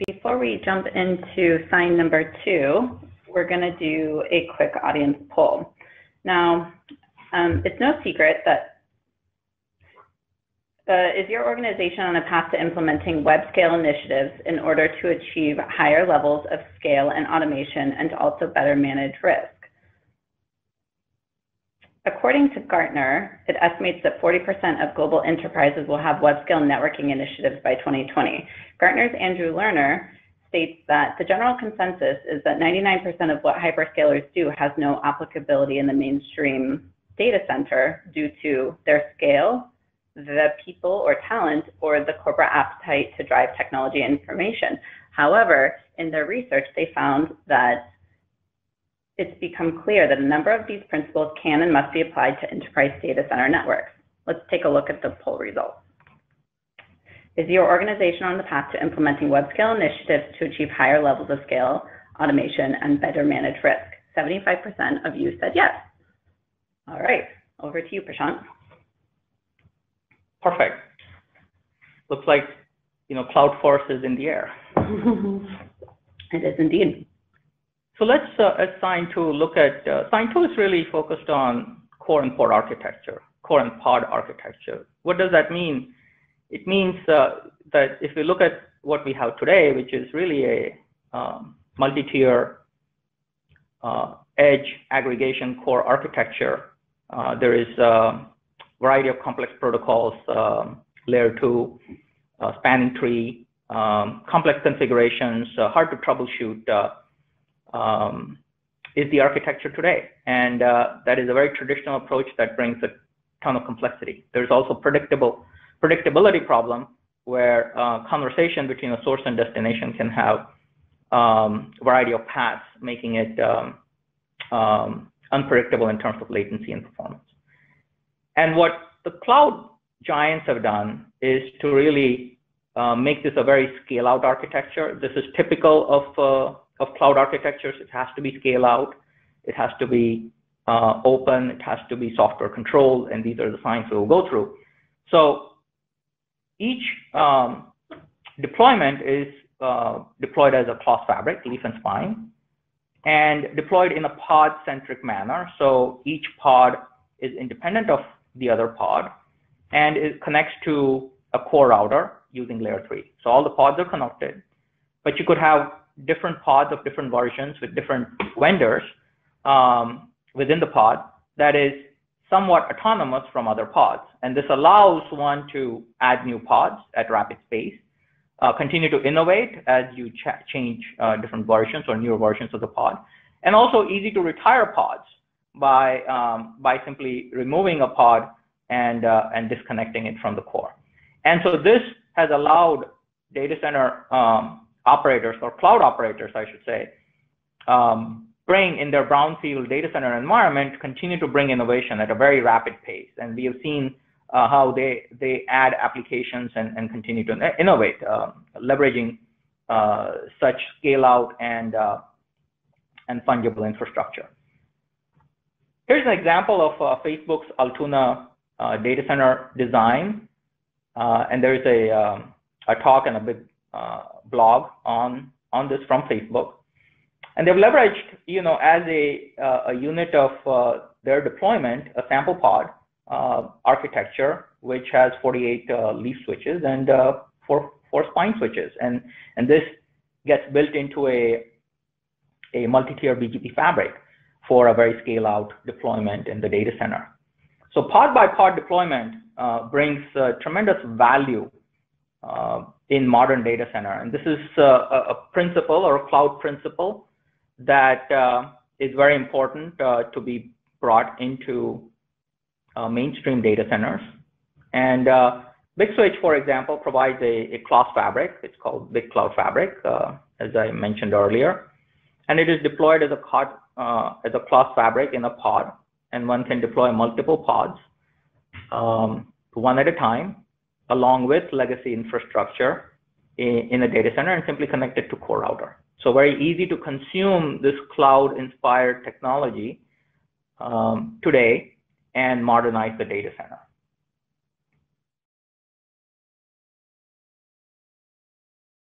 before we jump into sign number 2, we're going to do a quick audience poll. Now, it's no secret that is your organization on a path to implementing web scale initiatives in order to achieve higher levels of scale and automation and to also better manage risk? According to Gartner, it estimates that 40% of global enterprises will have web-scale networking initiatives by 2020. Gartner's Andrew Lerner states that the general consensus is that 99% of what hyperscalers do has no applicability in the mainstream data center due to their scale, the people or talent, or the corporate appetite to drive technology and information. However, in their research, they found that it's become clear that a number of these principles can and must be applied to enterprise data center networks. Let's take a look at the poll results. Is your organization on the path to implementing web-scale initiatives to achieve higher levels of scale, automation, and better manage risk? 75% of you said yes. All right, over to you, Prashant. Perfect. Looks like, cloud force is in the air. It is indeed. So let's sign 2 look at, sign 2 is really focused on core and pod architecture, core and pod architecture. What does that mean? It means that if we look at what we have today, which is really a multi-tier edge aggregation core architecture, there is a variety of complex protocols, layer 2, spanning tree, complex configurations, hard to troubleshoot, is the architecture today. And that is a very traditional approach that brings a ton of complexity. There's also predictability problem where conversation between a source and destination can have variety of paths, making it unpredictable in terms of latency and performance. And what the cloud giants have done is to really make this a very scale-out architecture. This is typical of cloud architectures. It has to be scale-out. It has to be open. It has to be software controlled. And these are the signs we'll go through. So each deployment is deployed as a cloth fabric, leaf and spine, and deployed in a pod-centric manner. So each pod is independent of the other pod, and it connects to a core router using layer 3. So all the pods are connected, but you could have different pods of different versions with different vendors within the pod that is somewhat autonomous from other pods. And this allows one to add new pods at rapid pace, continue to innovate as you change different versions or newer versions of the pod, and also easy to retire pods by simply removing a pod and disconnecting it from the core. And so this has allowed data center operators, or cloud operators, I should say, bring in their brownfield data center environment, continue to bring innovation at a very rapid pace. And we have seen how they add applications and continue to innovate, leveraging such scale out and fungible infrastructure. Here's an example of Facebook's Altoona data center design. And there's a talk and a big blog on this from Facebook. And they've leveraged, as a unit of their deployment, a sample pod architecture, which has 48 leaf switches and 4 spine switches. And this gets built into a multi-tier BGP fabric for a very scale-out deployment in the data center. So pod-by-pod deployment brings tremendous value in modern data center. And this is a principle, or a cloud principle, that is very important to be brought into mainstream data centers. And Big Switch, for example, provides a cloth fabric. It's called Big Cloud Fabric, as I mentioned earlier. And it is deployed as a cloth fabric in a pod. And one can deploy multiple pods, one at a time, along with legacy infrastructure in a data center, and simply connect it to core router. So very easy to consume this cloud-inspired technology today and modernize the data center.